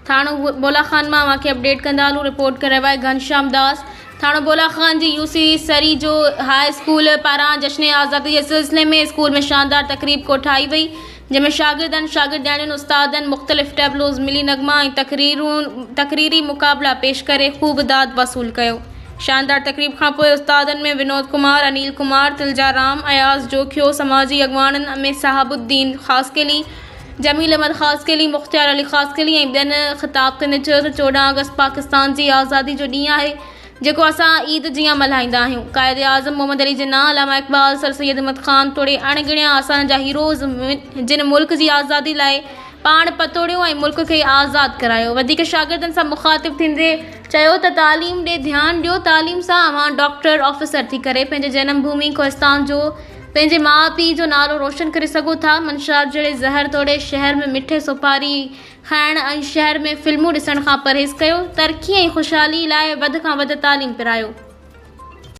थाणो बोला खान मां मूंखे अपडेट कंदा हलूं। रिपोर्ट करे रहियो आहे घनश्याम दास। थाणो बोला खान जी यूसी सरी जो हाई स्कूल पारां जश्न आज़ादी जे सिलसिले में स्कूल में शानदार तकरीब कोठाई वई, जंहिंमें शागिर्दनि शागिर्दियाणियुनि उस्तादनि मुख़्तलिफ़ टेबलोज़ मिली नगमा ऐं तकरीरी मुक़ाबला पेश करे ख़ूब दाद वसूल कयो। शानदार तकरीब खां पोइ उस्तादनि में विनोद कुमार, अनिल कुमार, तिलजा राम, अयाज़ जोखियो, समाजी अॻवाननि में साहबुद्दीन ख़ासकेली, जमील अहमद ख़ासकेली, मुख़्तियार अली ख़ासकेली ऐं ॿियनि ख़िताब कंदे चयो त 14 अगस्त पाकिस्तान जी आज़ादी जो ॾींहुं आहे जेको असां ईद जीअं मल्हाईंदा आहियूं। क़ाइदे आज़म मोहम्मद अली जिन्ना, अलामा इक़बाल, सर सैयद अहमद ख़ान तोड़े अणगिणिया असांजा हीरोज़ जिन मुल्क जी आज़ादी लाइ पाण पतोड़ियो ऐं मुल्क खे आज़ादु करायो। वधीक शागिर्दनि सां मुख़ातिब थींदे चयो त तालीम ॾे ध्यानु ॾियो। तालीम सां अवां डॉक्टर, ऑफिसर थी करे पंहिंजे जनम भूमि कोहिस्तान जो, पंहिंजे माउ पीउ जो नालो रोशन करे सघो था। मंशार जहिड़े ज़हर तोड़े शहर में मिठे सुपारी खाइण ऐं शहर में फिल्मूं ॾिसण खां परहेज़ कयो। तरक़ी ऐं ख़ुशहाली लाइ वधि खां वधि तालीम पिरायो।